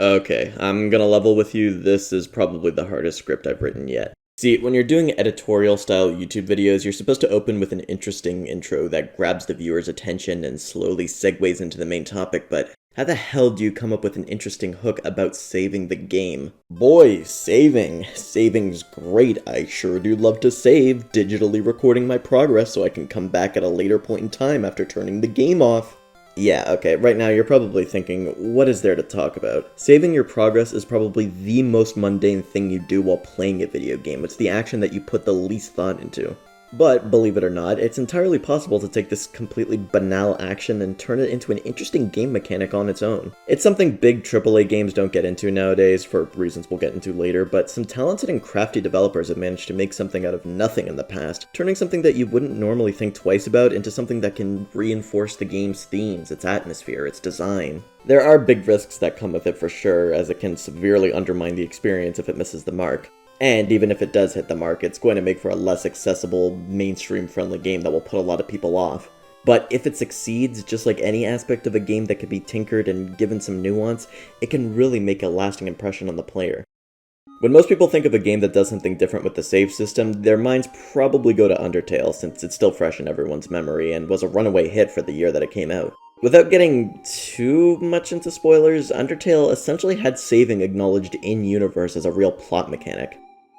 Okay, I'm gonna level with you, this is probably the hardest script I've written yet. See, when you're doing editorial-style YouTube videos, you're supposed to open with an interesting intro that grabs the viewer's attention and slowly segues into the main topic, but how the hell do you come up with an interesting hook about saving the game? Boy, saving. Saving's great. I sure do love to save, digitally recording my progress so I can come back at a later point in time after turning the game off. Yeah, okay, right now you're probably thinking, what is there to talk about? Saving your progress is probably the most mundane thing you do while playing a video game. It's the action that you put the least thought into. But, believe it or not, it's entirely possible to take this completely banal action and turn it into an interesting game mechanic on its own. It's something big AAA games don't get into nowadays, for reasons we'll get into later, but some talented and crafty developers have managed to make something out of nothing in the past, turning something that you wouldn't normally think twice about into something that can reinforce the game's themes, its atmosphere, its design. There are big risks that come with it for sure, as it can severely undermine the experience if it misses the mark. And even if it does hit the mark, it's going to make for a less accessible, mainstream-friendly game that will put a lot of people off. But if it succeeds, just like any aspect of a game that can be tinkered and given some nuance, it can really make a lasting impression on the player. When most people think of a game that does something different with the save system, their minds probably go to Undertale, since it's still fresh in everyone's memory and was a runaway hit for the year that it came out. Without getting too much into spoilers, Undertale essentially had saving acknowledged in-universe as a real plot mechanic.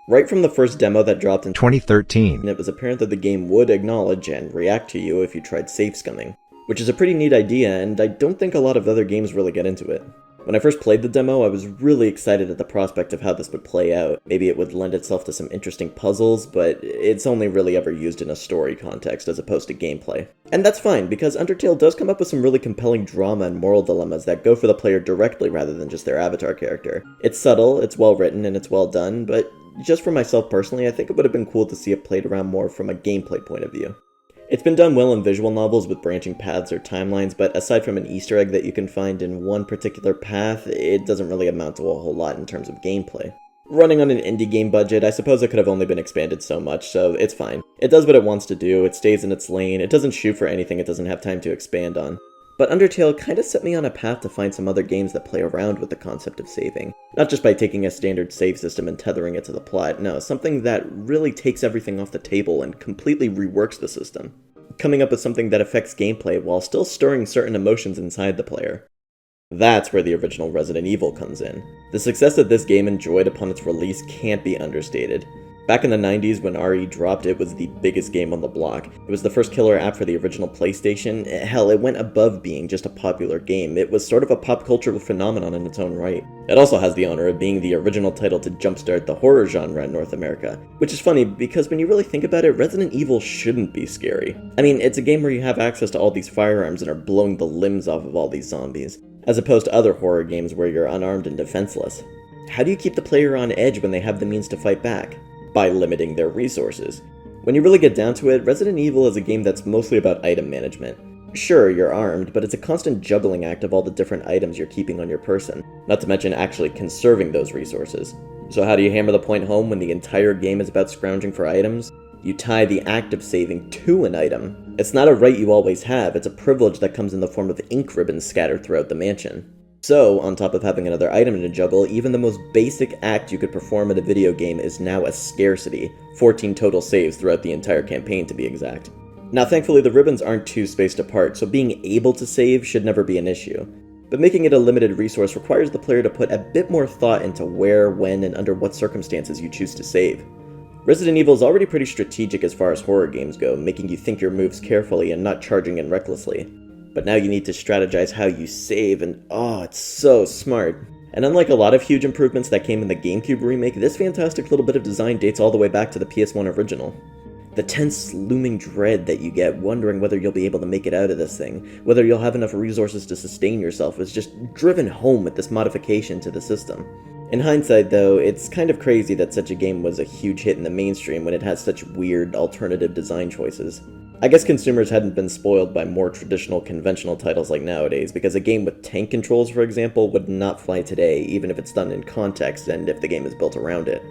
Right from the first demo that dropped in 2013, it was apparent that the game would acknowledge and react to you if you tried save scumming, which is a pretty neat idea, and I don't think a lot of other games really get into it. When I first played the demo, I was really excited at the prospect of how this would play out. Maybe it would lend itself to some interesting puzzles, but it's only really ever used in a story context as opposed to gameplay. And that's fine, because Undertale does come up with some really compelling drama and moral dilemmas that go for the player directly rather than just their avatar character. It's subtle, it's well written, and it's well done, but just for myself personally, I think it would have been cool to see it played around more from a gameplay point of view. It's been done well in visual novels with branching paths or timelines, but aside from an Easter egg that you can find in one particular path, it doesn't really amount to a whole lot in terms of gameplay. Running on an indie game budget, I suppose it could have only been expanded so much, so it's fine. It does what it wants to do, it stays in its lane, it doesn't shoot for anything it doesn't have time to expand on. But Undertale kinda set me on a path to find some other games that play around with the concept of saving. Not just by taking a standard save system and tethering it to the plot, no, something that really takes everything off the table and completely reworks the system. Coming up with something that affects gameplay while still stirring certain emotions inside the player. That's where the original Resident Evil comes in. The success that this game enjoyed upon its release can't be understated. Back in the 90s when RE dropped, it was the biggest game on the block. It was the first killer app for the original PlayStation. Hell, it went above being just a popular game. It was sort of a pop cultural phenomenon in its own right. It also has the honor of being the original title to jumpstart the horror genre in North America. Which is funny, because when you really think about it, Resident Evil shouldn't be scary. I mean, it's a game where you have access to all these firearms and are blowing the limbs off of all these zombies, as opposed to other horror games where you're unarmed and defenseless. How do you keep the player on edge when they have the means to fight back? By limiting their resources. When you really get down to it, Resident Evil is a game that's mostly about item management. Sure, you're armed, but it's a constant juggling act of all the different items you're keeping on your person, not to mention actually conserving those resources. So how do you hammer the point home when the entire game is about scrounging for items? You tie the act of saving to an item. It's not a right you always have, it's a privilege that comes in the form of ink ribbons scattered throughout the mansion. So, on top of having another item to juggle, even the most basic act you could perform in a video game is now a scarcity, 14 total saves throughout the entire campaign to be exact. Now thankfully the ribbons aren't too spaced apart, so being able to save should never be an issue. But making it a limited resource requires the player to put a bit more thought into where, when, and under what circumstances you choose to save. Resident Evil is already pretty strategic as far as horror games go, making you think your moves carefully and not charging in recklessly. But now you need to strategize how you save, and oh, it's so smart. And unlike a lot of huge improvements that came in the GameCube remake, this fantastic little bit of design dates all the way back to the PS1 original. The tense, looming dread that you get wondering whether you'll be able to make it out of this thing, whether you'll have enough resources to sustain yourself, is just driven home with this modification to the system. In hindsight, though, it's kind of crazy that such a game was a huge hit in the mainstream when it has such weird, alternative design choices. I guess consumers hadn't been spoiled by more traditional, conventional titles like nowadays, because a game with tank controls, for example, would not fly today, even if it's done in context and if the game is built around it.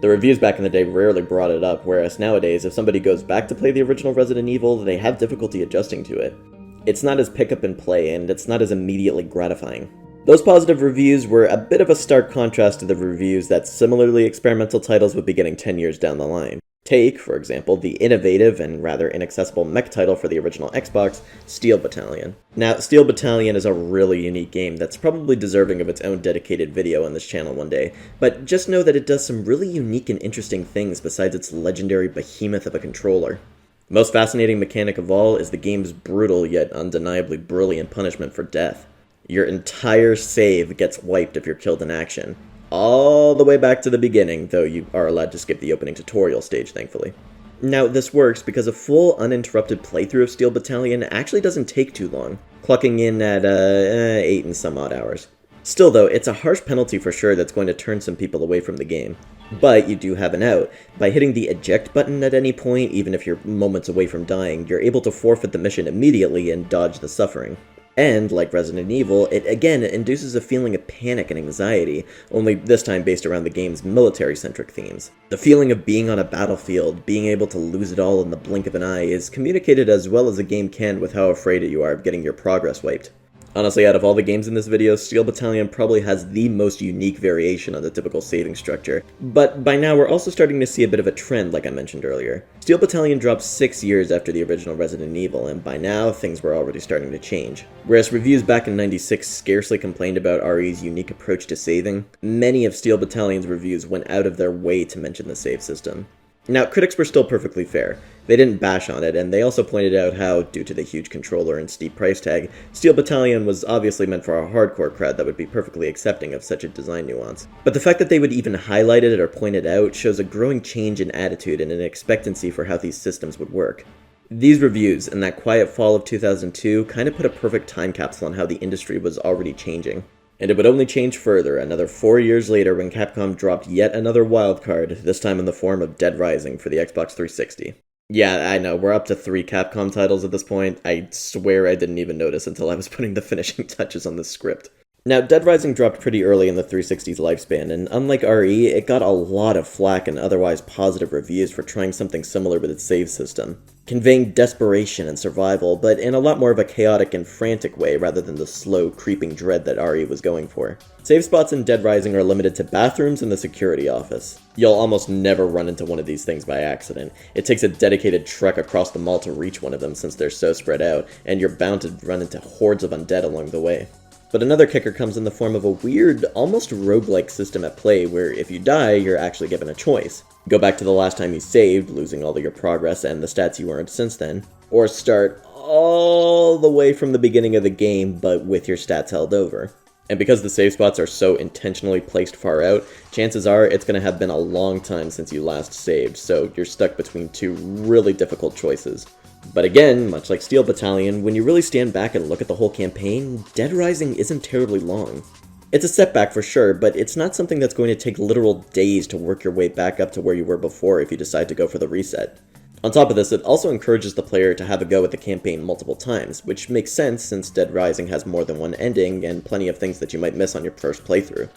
The reviews back in the day rarely brought it up, whereas nowadays, if somebody goes back to play the original Resident Evil, they have difficulty adjusting to it. It's not as pick up and play, and it's not as immediately gratifying. Those positive reviews were a bit of a stark contrast to the reviews that similarly experimental titles would be getting 10 years down the line. Take, for example, the innovative and rather inaccessible mech title for the original Xbox, Steel Battalion. Now, Steel Battalion is a really unique game that's probably deserving of its own dedicated video on this channel one day, but just know that it does some really unique and interesting things besides its legendary behemoth of a controller. The most fascinating mechanic of all is the game's brutal yet undeniably brilliant punishment for death. Your entire save gets wiped if you're killed in action. All the way back to the beginning, though you are allowed to skip the opening tutorial stage, thankfully. Now, this works because a full, uninterrupted playthrough of Steel Battalion actually doesn't take too long, clocking in at 8 and some odd hours. Still, though, it's a harsh penalty for sure that's going to turn some people away from the game. But you do have an out. By hitting the eject button at any point, even if you're moments away from dying, you're able to forfeit the mission immediately and dodge the suffering. And, like Resident Evil, it again induces a feeling of panic and anxiety, only this time based around the game's military-centric themes. The feeling of being on a battlefield, being able to lose it all in the blink of an eye, is communicated as well as a game can with how afraid you are of getting your progress wiped. Honestly, out of all the games in this video, Steel Battalion probably has the most unique variation on the typical saving structure, but by now we're also starting to see a bit of a trend like I mentioned earlier. Steel Battalion dropped 6 years after the original Resident Evil, and by now things were already starting to change. Whereas reviews back in '96 scarcely complained about RE's unique approach to saving, many of Steel Battalion's reviews went out of their way to mention the save system. Now, critics were still perfectly fair. They didn't bash on it, and they also pointed out how, due to the huge controller and steep price tag, Steel Battalion was obviously meant for a hardcore crowd that would be perfectly accepting of such a design nuance. But the fact that they would even highlight it or point it out shows a growing change in attitude and an expectancy for how these systems would work. These reviews, and that quiet fall of 2002, kind of put a perfect time capsule on how the industry was already changing. And it would only change further another 4 years later when Capcom dropped yet another wildcard, this time in the form of Dead Rising for the Xbox 360. Yeah, I know, we're up to 3 Capcom titles at this point. I swear I didn't even notice until I was putting the finishing touches on this script. Now, Dead Rising dropped pretty early in the 360's lifespan, and unlike RE, it got a lot of flack and otherwise positive reviews for trying something similar with its save system, conveying desperation and survival, but in a lot more of a chaotic and frantic way rather than the slow, creeping dread that RE was going for. Save spots in Dead Rising are limited to bathrooms and the security office. You'll almost never run into one of these things by accident. It takes a dedicated trek across the mall to reach one of them since they're so spread out, and you're bound to run into hordes of undead along the way. But another kicker comes in the form of a weird, almost roguelike system at play where if you die, you're actually given a choice. Go back to the last time you saved, losing all of your progress and the stats you earned since then, or start all the way from the beginning of the game but with your stats held over. And because the save spots are so intentionally placed far out, chances are it's going to have been a long time since you last saved, so you're stuck between 2 really difficult choices. But again, much like Steel Battalion, when you really stand back and look at the whole campaign, Dead Rising isn't terribly long. It's a setback for sure, but it's not something that's going to take literal days to work your way back up to where you were before if you decide to go for the reset. On top of this, it also encourages the player to have a go at the campaign multiple times, which makes sense since Dead Rising has more than one ending and plenty of things that you might miss on your first playthrough.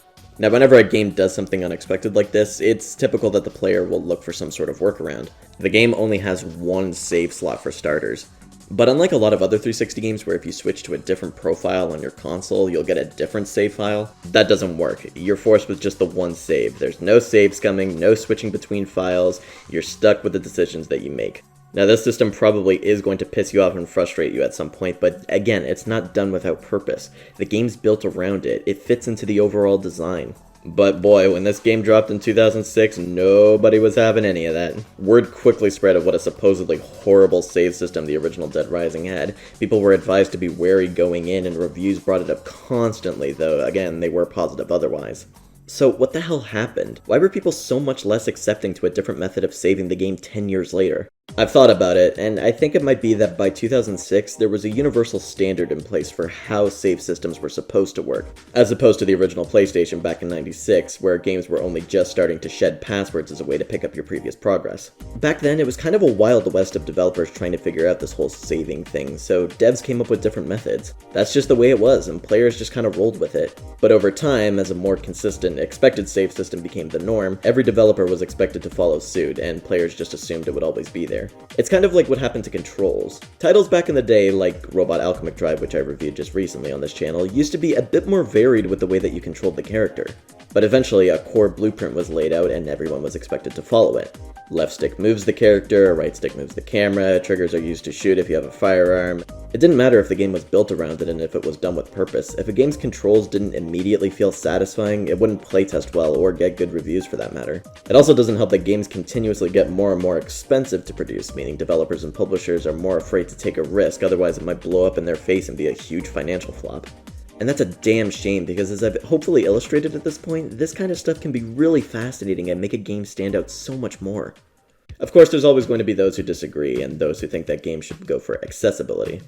Now, whenever a game does something unexpected like this, it's typical that the player will look for some sort of workaround. The game only has 1 save slot for starters. But unlike a lot of other 360 games where if you switch to a different profile on your console, you'll get a different save file, that doesn't work. You're forced with just the 1 save. There's no save scumming, no switching between files, you're stuck with the decisions that you make. Now, this system probably is going to piss you off and frustrate you at some point, but again, it's not done without purpose. The game's built around it. It fits into the overall design. But boy, when this game dropped in 2006, nobody was having any of that. Word quickly spread of what a supposedly horrible save system the original Dead Rising had. People were advised to be wary going in, and reviews brought it up constantly, though again, they were positive otherwise. So what the hell happened? Why were people so much less accepting to a different method of saving the game 10 years later? I've thought about it, and I think it might be that by 2006, there was a universal standard in place for how save systems were supposed to work, as opposed to the original PlayStation back in '96, where games were only just starting to shed passwords as a way to pick up your previous progress. Back then, it was kind of a wild west of developers trying to figure out this whole saving thing, so devs came up with different methods. That's just the way it was, and players just kind of rolled with it. But over time, as a more consistent, expected save system became the norm, every developer was expected to follow suit, and players just assumed it would always be there. there. It's kind of like what happened to controls. Titles back in the day, like Robot Alchemic Drive, which I reviewed just recently on this channel, used to be a bit more varied with the way that you controlled the character. But eventually, a core blueprint was laid out and everyone was expected to follow it. Left stick moves the character, right stick moves the camera, triggers are used to shoot if you have a firearm. It didn't matter if the game was built around it and if it was done with purpose. If a game's controls didn't immediately feel satisfying, it wouldn't playtest well or get good reviews for that matter. It also doesn't help that games continuously get more and more expensive to produce, meaning developers and publishers are more afraid to take a risk, otherwise it might blow up in their face and be a huge financial flop. And that's a damn shame, because as I've hopefully illustrated at this point, this kind of stuff can be really fascinating and make a game stand out so much more. Of course, there's always going to be those who disagree, and those who think that games should go for accessibility.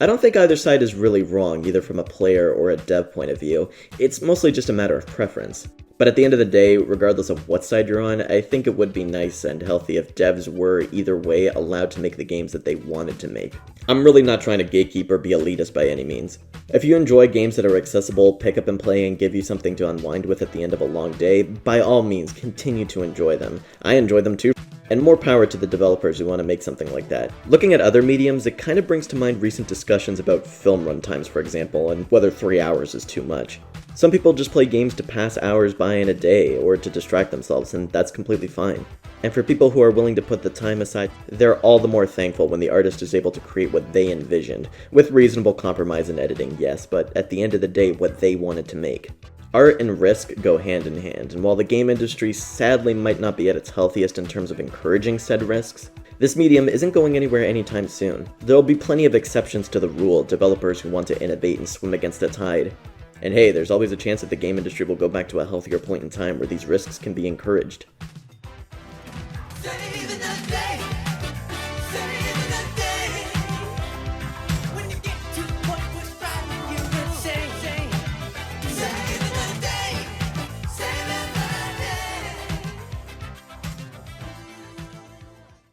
I don't think either side is really wrong, either from a player or a dev point of view. It's mostly just a matter of preference. But at the end of the day, regardless of what side you're on, I think it would be nice and healthy if devs were, either way, allowed to make the games that they wanted to make. I'm really not trying to gatekeep or be elitist by any means. If you enjoy games that are accessible, pick up and play, and give you something to unwind with at the end of a long day, by all means, continue to enjoy them. I enjoy them too. And more power to the developers who want to make something like that. Looking at other mediums, it kind of brings to mind recent discussions about film runtimes, for example, and whether 3 hours is too much. Some people just play games to pass hours by in a day, or to distract themselves, and that's completely fine. And for people who are willing to put the time aside, they're all the more thankful when the artist is able to create what they envisioned, with reasonable compromise in editing, yes, but at the end of the day, what they wanted to make. Art and risk go hand in hand, and while the game industry sadly might not be at its healthiest in terms of encouraging said risks, this medium isn't going anywhere anytime soon. There'll be plenty of exceptions to the rule, developers who want to innovate and swim against the tide. And hey, there's always a chance that the game industry will go back to a healthier point in time where these risks can be encouraged.